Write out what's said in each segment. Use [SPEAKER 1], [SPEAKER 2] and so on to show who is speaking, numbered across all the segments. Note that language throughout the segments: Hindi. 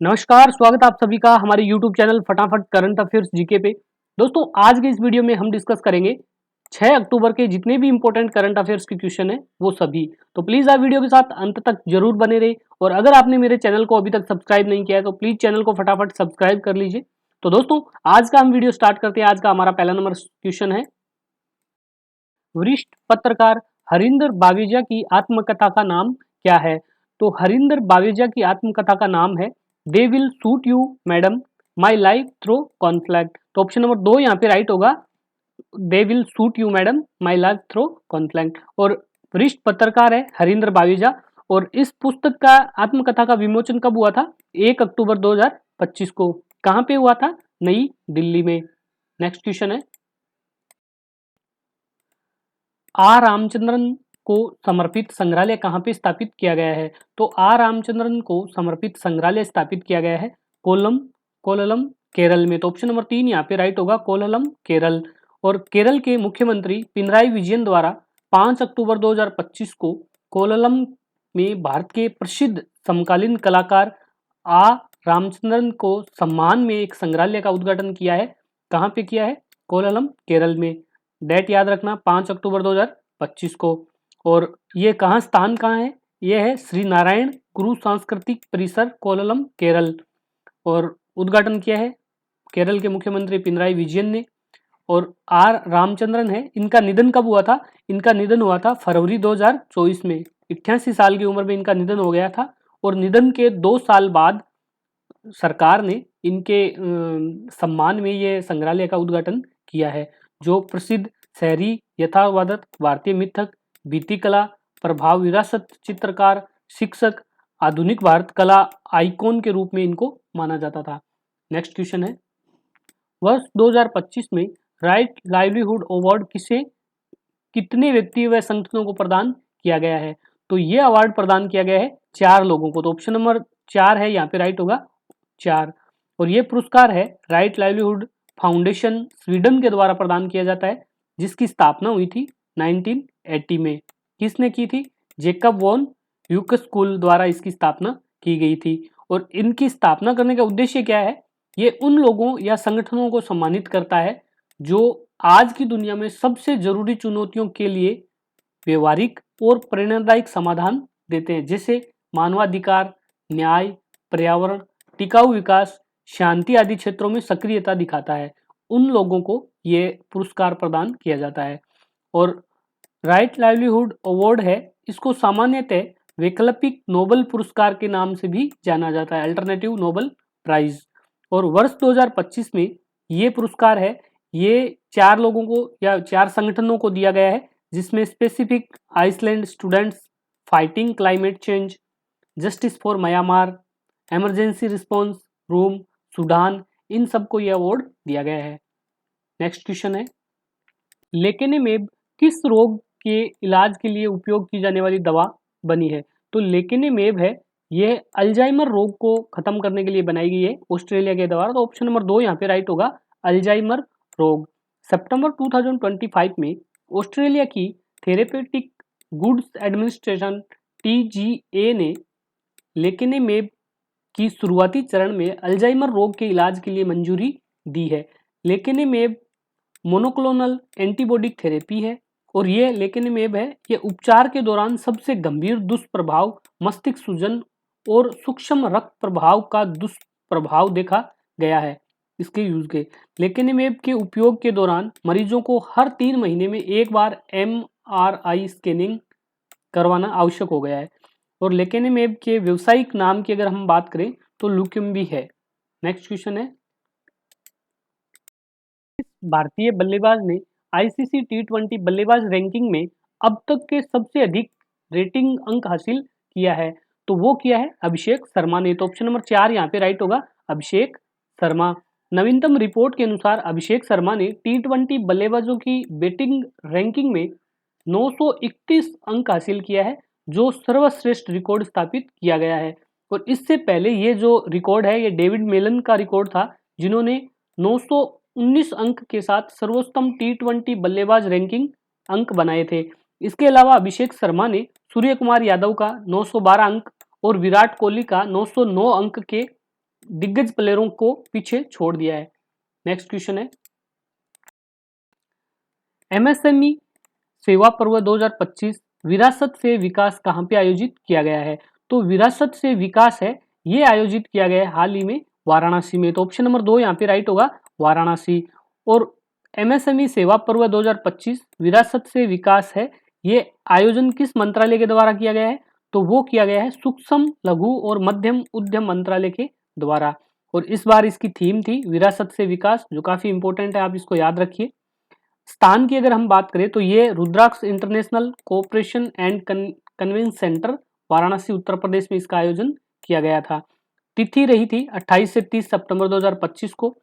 [SPEAKER 1] नमस्कार, स्वागत है आप सभी का हमारे YouTube चैनल फटाफट करंट अफेयर्स जीके पे। दोस्तों आज के इस वीडियो में हम डिस्कस करेंगे 6 अक्टूबर के जितने भी इंपॉर्टेंट करंट अफेयर्स के क्वेश्चन हैं वो सभी। तो प्लीज आप वीडियो के साथ अंत तक जरूर बने रहे और अगर आपने मेरे चैनल को अभी तक सब्सक्राइब नहीं किया है तो प्लीज चैनल को फटाफट सब्सक्राइब कर लीजिए। तो दोस्तों आज का हम वीडियो स्टार्ट करते हैं। आज का हमारा पहला नंबर क्वेश्चन है, वरिष्ठ पत्रकार हरिंदर बावेजा की आत्मकथा का नाम क्या है? तो हरिंदर बावेजा की आत्मकथा का नाम है they will shoot you madam my life through conflict. तो ऑप्शन नंबर 2 यहाँ पे राइट होगा, they will shoot you madam my life through conflict. और वरिष्ठ पत्रकार है हरिंदर बावेजा और इस पुस्तक का आत्मकथा का विमोचन कब हुआ था? 1 अक्टूबर 2025 को। कहाँ पे हुआ था? नई दिल्ली में। नेक्स्ट क्वेश्चन है, आर रामचंद्रन को समर्पित संग्रहालय कहाँ पे स्थापित किया गया है? तो आर रामचंद्रन को समर्पित संग्रहालय स्थापित किया गया है कोलम केरल में। तो ऑप्शन नंबर 3 यहाँ पे राइट होगा, कोलम केरल। और केरल के मुख्यमंत्री पिनराई विजयन द्वारा 5 अक्टूबर 2025 को कोलम में भारत के प्रसिद्ध समकालीन कलाकार आ रामचंद्रन को सम्मान में एक संग्रहालय का उद्घाटन किया है। कहाँ पे किया है? कोलम केरल में। डेट याद रखना, 5 अक्टूबर 2025 को। और ये स्थान कहाँ है? ये है श्री नारायण गुरु सांस्कृतिक परिसर कोलम केरल। और उद्घाटन किया है केरल के मुख्यमंत्री पिनराई विजयन ने। और आर रामचंद्रन है, इनका निधन कब हुआ था? इनका निधन हुआ था फरवरी 2024 में। 88 साल की उम्र में इनका निधन हो गया था। और निधन के 2 साल बाद सरकार ने इनके सम्मान में ये संग्रहालय का उद्घाटन किया है, जो प्रसिद्ध शहरी यथावादक भारतीय मिथक भित्ति कला प्रभाव विरासत चित्रकार शिक्षक आधुनिक भारत कला आइकॉन के रूप में इनको माना जाता था। नेक्स्ट क्वेश्चन है, वर्ष 2025 में राइट लाइवलीहुड अवार्ड कितने व्यक्ति व संगठनों को प्रदान किया गया है? तो ये अवार्ड प्रदान किया गया है 4 लोगों को। तो ऑप्शन नंबर 4 है यहाँ पे राइट होगा, 4। और ये पुरस्कार है राइट लाइवलीहुड फाउंडेशन स्वीडन के द्वारा प्रदान किया जाता है, जिसकी स्थापना हुई थी 1980 में। किसने की थी? जेकब वॉन ह्यूकस स्कूल द्वारा इसकी स्थापना की गई थी। और इनकी स्थापना करने का उद्देश्य क्या है? ये उन लोगों या संगठनों को सम्मानित करता है जो आज की दुनिया में सबसे जरूरी चुनौतियों के लिए व्यवहारिक और प्रेरणादायक समाधान देते हैं, जैसे मानवाधिकार, न्याय, पर्यावरण, टिकाऊ विकास, शांति आदि क्षेत्रों में सक्रियता दिखाता है। उन लोगों को ये पुरस्कार प्रदान किया जाता है। और राइट लाइवलीहुड अवार्ड है, इसको सामान्यतः वैकल्पिक नोबेल पुरस्कार के नाम से भी जाना जाता है, अल्टरनेटिव नोबेल प्राइज। और वर्ष 2025 में ये पुरस्कार है, ये 4 लोगों को या 4 संगठनों को दिया गया है, जिसमें specific island students fighting climate change, justice for Myanmar, emergency response room Sudan, इन सबको यह अवार्ड दिया गया है। नेक्स्ट क्वेश्चन है, लेकेनेमेब किस रोग के इलाज के लिए उपयोग की जाने वाली दवा बनी है? तो लेकेनेमेब है, यह अल्जाइमर रोग को खत्म करने के लिए बनाई गई है ऑस्ट्रेलिया के द्वारा। तो ऑप्शन नंबर 2 यहाँ पे राइट होगा, अल्जाइमर रोग। सितंबर 2025 में ऑस्ट्रेलिया की थेरेपेटिक गुड्स एडमिनिस्ट्रेशन TGA ने लेकेनेमेब की शुरुआती चरण में अल्जाइमर रोग के इलाज के लिए मंजूरी दी है। लेकेनेमेब मोनोक्लोनल एंटीबॉडी थेरेपी है और ये लेकेनेमेब है, ये उपचार के दौरान सबसे गंभीर दुष्प्रभाव मस्तिष्क सूजन और सूक्ष्म रक्त प्रभाव का दुष्प्रभाव देखा गया है इसके यूज के। लेकेनेमेब के उपयोग के दौरान मरीजों को हर 3 महीने में एक बार MRI स्कैनिंग करवाना आवश्यक हो गया है। और लेकेनेमेब के व्यवसायिक नाम की अगर हम बात करें तो लुकेम्बी है। नेक्स्ट क्वेश्चन है, भारतीय बल्लेबाज ने ICC T20 बल्लेबाज रैंकिंग में अब तक के सबसे अधिक रेटिंग अंक हासिल किया है? तो वो किया है अभिषेक शर्मा ने। तो ऑप्शन नंबर 4 यहाँ पे राइट होगा, अभिषेक शर्मा। नवीनतम रिपोर्ट के अनुसार अभिषेक शर्मा ने T20 बल्लेबाजों की बैटिंग रैंकिंग में 931 अंक हासिल किया है, जो सर्वश्रेष्ठ रिकॉर्ड स्थापित किया गया है। और इससे पहले ये जो रिकॉर्ड है ये डेविड मेलन का रिकॉर्ड था, जिन्होंने 919 अंक के साथ सर्वोत्तम T20 बल्लेबाज रैंकिंग अंक बनाए थे। इसके अलावा अभिषेक शर्मा ने सूर्य कुमार यादव का 912 अंक और विराट कोहली का 909 अंक के दिग्गज प्लेयरों को पीछे छोड़ दिया है। नेक्स्ट क्वेश्चन है, एमएसएमई सेवा पर्व 2025 विरासत से विकास कहाँ पे आयोजित किया गया है? तो विरासत से विकास है, ये आयोजित किया गया है हाल ही में वाराणसी में। तो ऑप्शन नंबर 2 यहाँ पे राइट होगा, वाराणसी। और एमएसएमई सेवा पर्व 2025 विरासत से विकास है, ये आयोजन किस मंत्रालय के द्वारा किया गया है? तो वो किया गया है सूक्ष्म लघु और मध्यम उद्यम मंत्रालय के द्वारा। और इस बार इसकी थीम थी विरासत से विकास, जो काफी इंपॉर्टेंट है, आप इसको याद रखिए। स्थान की अगर हम बात करें तो ये Rudraksh international cooperation and convention centre Varanasi Uttar Pradesh में इसका आयोजन किया गया था। तिथि रही थी 28 से 30 सितंबर 2025 को।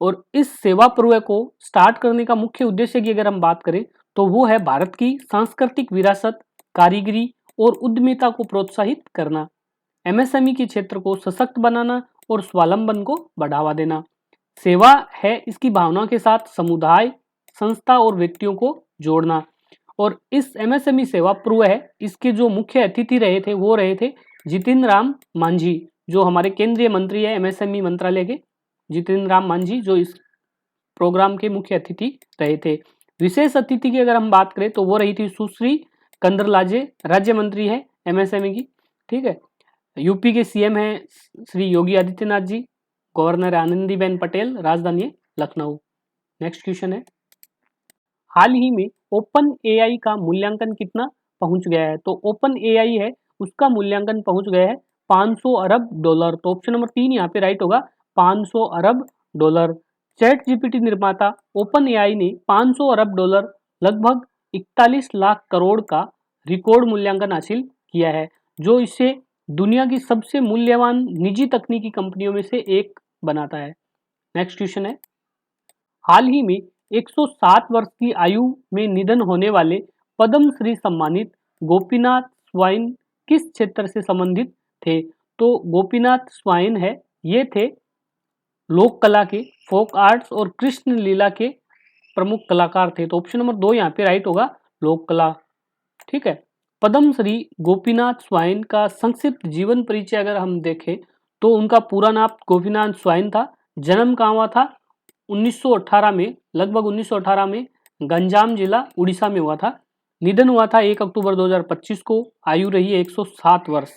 [SPEAKER 1] और इस सेवा पर्व को स्टार्ट करने का मुख्य उद्देश्य की अगर हम बात करें तो वो है भारत की सांस्कृतिक विरासत, कारीगरी और उद्यमिता को प्रोत्साहित करना, एमएसएमई के क्षेत्र को सशक्त बनाना और स्वावलंबन को बढ़ावा देना। सेवा है इसकी भावना के साथ समुदाय, संस्था और व्यक्तियों को जोड़ना। और इस एमएसएमई सेवा पर्व है, इसके जो मुख्य अतिथि रहे थे वो रहे थे जितिन राम मांझी, जो हमारे केंद्रीय मंत्री है एमएसएमई मंत्रालय के, जितिन राम मांझी जो इस प्रोग्राम के मुख्य अतिथि रहे थे। विशेष अतिथि की अगर हम बात करें तो वो रही थी सुश्री कंदरलाजे, राज्य मंत्री है एमएसएमई की। ठीक है, यूपी के सीएम है श्री योगी आदित्यनाथ जी, गवर्नर आनंदीबेन पटेल, राजधानी है लखनऊ। नेक्स्ट क्वेश्चन है, हाल ही में ओपन एआई का मूल्यांकन कितना पहुंच गया है? तो ओपन एआई है उसका मूल्यांकन पहुंच गया है 500 अरब डॉलर। तो ऑप्शन नंबर 3 यहाँ पे राइट होगा, 500 अरब डॉलर। चैट जीपीटी निर्माता ओपन एआई ने 500 अरब डॉलर, लगभग 41 लाख करोड़ का रिकॉर्ड मूल्यांकन हासिल किया है, जो इसे दुनिया की सबसे मूल्यवान निजी तकनीकी कंपनियों में से एक बनाता है। नेक्स्ट क्वेश्चन है, हाल ही में 107 वर्ष की आयु में निधन होने वाले पद्म श्री सम्मानित गोपीनाथ स्वाइन किस क्षेत्र से संबंधित थे? तो गोपीनाथ स्वाइन है, ये थे लोक कला के, फोक आर्ट्स और कृष्ण लीला के प्रमुख कलाकार थे। तो ऑप्शन नंबर 2 यहाँ पे राइट होगा, लोक कला। ठीक है, पद्म श्री गोपीनाथ स्वाइन का संक्षिप्त जीवन परिचय अगर हम देखें तो उनका पूरा नाम गोपीनाथ स्वाइन था। जन्म कहाँ हुआ था? 1918 में, लगभग 1918 में गंजाम जिला उड़ीसा में हुआ था। निधन हुआ था 1 अक्टूबर 2025 को, आयु रही है 107 वर्ष।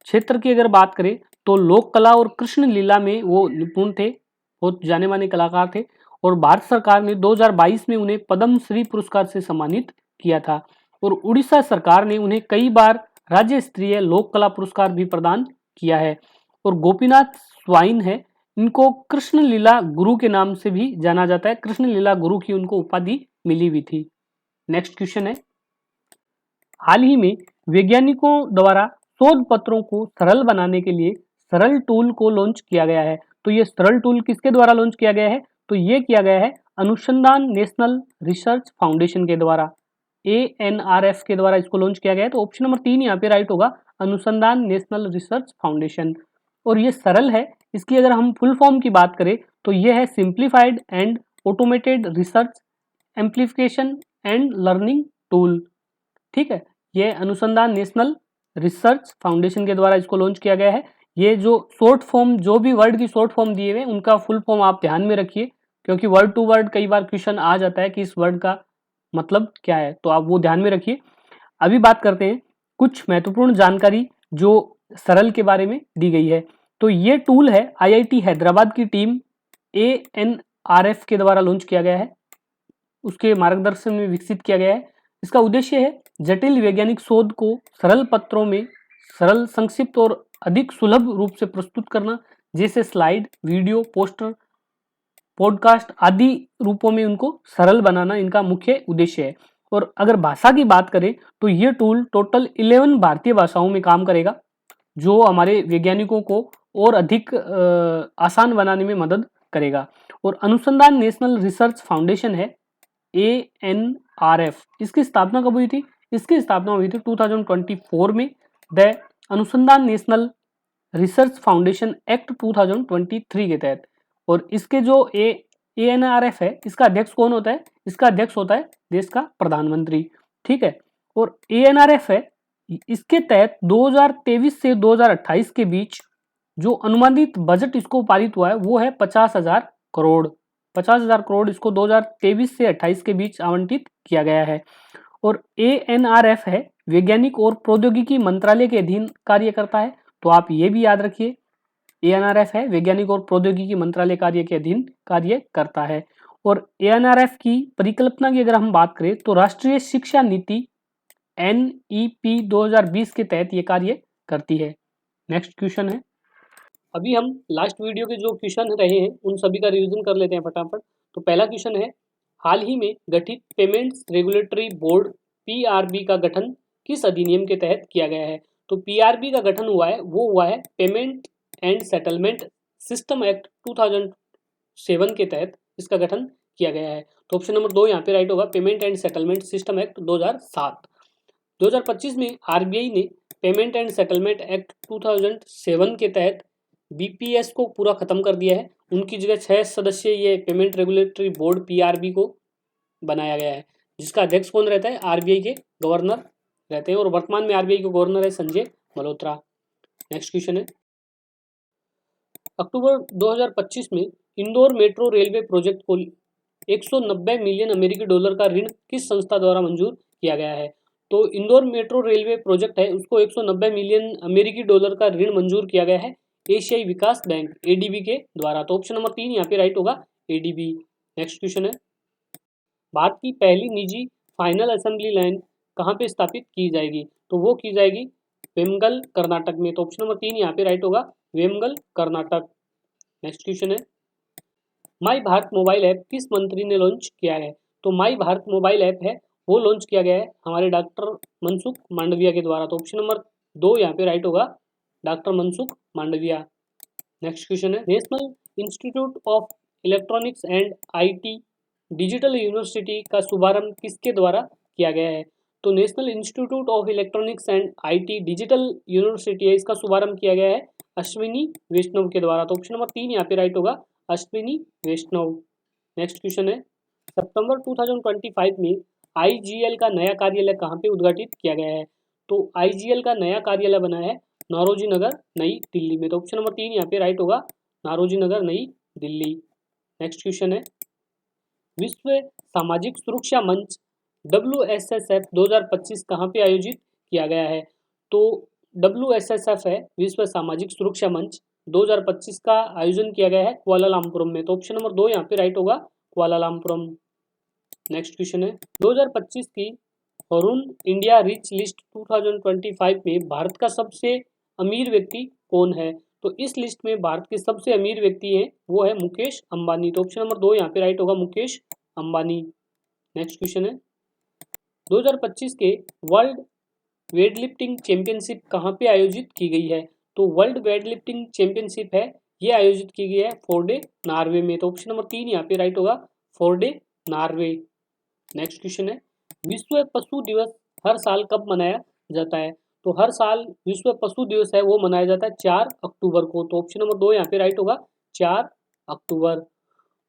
[SPEAKER 1] क्षेत्र की अगर बात करें तो लोक कला और कृष्ण लीला में वो निपुण थे, बहुत जाने माने कलाकार थे। और भारत सरकार ने 2022 में उन्हें पद्म श्री पुरस्कार से सम्मानित किया था। और उड़ीसा सरकार ने उन्हें कई बार राज्य स्तरीय लोक कला पुरस्कार भी प्रदान किया है। और गोपीनाथ स्वाइन है, इनको कृष्ण लीला गुरु के नाम से भी जाना जाता है, कृष्ण लीला गुरु की उनको उपाधि मिली हुई थी। नेक्स्ट क्वेश्चन है, हाल ही में वैज्ञानिकों द्वारा शोध पत्रों को सरल बनाने के लिए सरल टूल को लॉन्च किया गया है। तो ये सरल टूल किसके द्वारा लॉन्च किया गया है? तो ये किया गया है अनुसंधान नेशनल रिसर्च फाउंडेशन के द्वारा, ANRF के द्वारा इसको लॉन्च किया गया है। तो ऑप्शन नंबर 3 यहाँ पे राइट होगा, अनुसंधान नेशनल रिसर्च फाउंडेशन। और ये सरल है, इसकी अगर हम फुल फॉर्म की बात करें तो ये है simplified and automated research amplification and learning tool. ठीक है, ये अनुसंधान नेशनल रिसर्च फाउंडेशन के द्वारा इसको लॉन्च किया गया है। ये जो शॉर्ट फॉर्म, जो भी वर्ड की शॉर्ट फॉर्म दिए हुए उनका फुल फॉर्म आप ध्यान में रखिए, क्योंकि वर्ड टू वर्ड कई बार क्वेश्चन आ जाता है कि इस वर्ड का मतलब क्या है, तो आप वो ध्यान में रखिए। अभी बात करते हैं कुछ महत्वपूर्ण जानकारी जो सरल के बारे में दी गई है। तो ये टूल है IIT हैदराबाद की टीम ANRF के द्वारा लॉन्च किया गया है, उसके मार्गदर्शन में विकसित किया गया है। इसका उद्देश्य है जटिल वैज्ञानिक शोध को सरल पत्रों में सरल, संक्षिप्त और अधिक सुलभ रूप से प्रस्तुत करना, जैसे स्लाइड, वीडियो, पोस्टर, पॉडकास्ट आदि रूपों में उनको सरल बनाना इनका मुख्य उद्देश्य है। और अगर भाषा की बात करें तो ये टूल टोटल 11 भारतीय भाषाओं में काम करेगा, जो हमारे वैज्ञानिकों को और अधिक आसान बनाने में मदद करेगा। और अनुसंधान नेशनल रिसर्च फाउंडेशन है ANRF, इसकी स्थापना कब हुई थी? इसकी स्थापना हुई थी 2024 में, द अनुसंधान नेशनल रिसर्च फाउंडेशन एक्ट 2023 के तहत। और इसके जो ANRF है, इसका अध्यक्ष कौन होता है? इसका अध्यक्ष होता है देश का प्रधानमंत्री। ठीक है, और ANRF है, इसके तहत 2023 से 2028 के बीच जो अनुमानित बजट इसको पारित हुआ है वो है 50,000 करोड़। 50,000 करोड़ इसको 2023 से 28 के बीच आवंटित किया गया है। और ANRF है, वैज्ञानिक और प्रौद्योगिकी मंत्रालय के अधीन कार्य करता है। तो आप ये भी याद रखिए, ANRF है, वैज्ञानिक और प्रौद्योगिकी मंत्रालय कार्य के अधीन कार्य करता है। और ANRF की परिकल्पना की अगर हम बात करें तो राष्ट्रीय शिक्षा नीति NEP 2020 के तहत ये कार्य करती है। नेक्स्ट क्वेश्चन है, अभी हम लास्ट वीडियो के जो क्वेश्चन रहे हैं उन सभी का रिवीजन कर लेते हैं फटाफट। तो पहला क्वेश्चन है, हाल ही में गठित पेमेंट्स रेगुलेटरी बोर्ड PRB का गठन किस अधिनियम के तहत किया गया है? तो PRB का गठन हुआ है, वो हुआ है payment and settlement system act 2007 के तहत इसका गठन किया गया है। तो ऑप्शन नंबर 2 यहाँ पे राइट होगा, payment and settlement system act 2007। 2025 में RBI ने पेमेंट एंड सेटलमेंट एक्ट 2007 के तहत BPS को पूरा खत्म कर दिया है। उनकी जगह 6 सदस्यीय ये पेमेंट रेगुलेटरी बोर्ड PRB को बनाया गया है, जिसका अध्यक्ष कौन रहता है? RBI के गवर्नर रहते हैं, और वर्तमान में RBI के गवर्नर है संजय मल्होत्रा। नेक्स्ट क्वेश्चन है, अक्टूबर 2025 में इंदौर मेट्रो रेलवे प्रोजेक्ट को 190 मिलियन अमेरिकी डॉलर का ऋण किस संस्था द्वारा मंजूर किया गया है? तो इंदौर मेट्रो रेलवे प्रोजेक्ट है, उसको 190 मिलियन अमेरिकी डॉलर का ऋण मंजूर किया गया है एशियाई विकास बैंक ADB के द्वारा। तो ऑप्शन नंबर 3 यहाँ पे राइट होगा, ADB। नेक्स्ट क्वेश्चन है, भारत की पहली निजी फाइनल असेंबली लाइन कहाँ पे स्थापित की जाएगी? तो वो की जाएगी वेमगल कर्नाटक में। तो ऑप्शन नंबर 3 यहाँ पे राइट होगा, वेमगल कर्नाटक। नेक्स्ट क्वेश्चन है, माई भारत मोबाइल ऐप किस मंत्री ने लॉन्च किया है? तो माई भारत मोबाइल ऐप है वो लॉन्च किया गया है हमारे डॉक्टर मनसुख मांडविया के द्वारा। तो ऑप्शन नंबर 2 यहाँ पे राइट होगा, doctor Mansukh Mandaviya. Next question है, national institute of electronics and IT digital university का शुभारंभ किसके द्वारा किया गया है? तो national institute of electronics and IT digital university है, इसका शुभारंभ किया गया है अश्विनी वैष्णव के द्वारा। तो ऑप्शन नंबर 3 यहाँ पे राइट होगा, अश्विनी वैष्णव। नेक्स्ट क्वेश्चन है, सितंबर 2025 में IGL का नया कार्यालय कहाँ पे उद्घाटित किया गया है? तो IGL का नया कार्यालय बना है नारोजी नगर नई दिल्ली में। तो ऑप्शन नंबर 3 यहाँ पे राइट होगा, नारोजी नगर नई दिल्ली। नेक्स्ट क्वेश्चन है, विश्व सामाजिक सुरक्षा मंच WSSF 2025 कहाँ पे आयोजित किया गया है? तो WSSF है, विश्व सामाजिक सुरक्षा मंच 2025 का आयोजन किया गया है कुआलालंपुरम में। तो ऑप्शन नंबर 2 यहाँ पे राइट होगा, कुआलालंपुरम। नेक्स्ट क्वेश्चन है, 2025 की अरुण इंडिया रिच लिस्ट 2025 में भारत का सबसे अमीर व्यक्ति कौन है? तो इस लिस्ट में भारत के सबसे अमीर व्यक्ति हैं वो है मुकेश अंबानी। तो ऑप्शन नंबर 2 यहाँ पे राइट होगा, मुकेश अंबानी। नेक्स्ट क्वेश्चन है, 2025 के वर्ल्ड वेटलिफ्टिंग चैंपियनशिप कहाँ पे आयोजित की गई है? तो वर्ल्ड वेटलिफ्टिंग चैंपियनशिप है ये आयोजित की गई है फोर्डे नॉर्वे में। तो ऑप्शन नंबर 3 यहाँ पे राइट होगा, फोर्डे नॉर्वे। नेक्स्ट क्वेश्चन है, विश्व पशु दिवस हर साल कब मनाया जाता है? तो हर साल विश्व पशु दिवस है वो मनाया जाता है 4 अक्टूबर को। तो ऑप्शन नंबर 2 यहाँ पे राइट होगा, 4 अक्टूबर।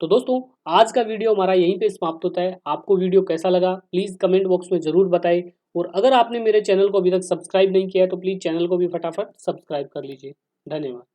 [SPEAKER 1] तो दोस्तों आज का वीडियो हमारा यहीं पे समाप्त होता है। आपको वीडियो कैसा लगा प्लीज़ कमेंट बॉक्स में ज़रूर बताएं, और अगर आपने मेरे चैनल को अभी तक सब्सक्राइब नहीं किया है तो प्लीज़ चैनल को भी फटाफट सब्सक्राइब कर लीजिए। धन्यवाद।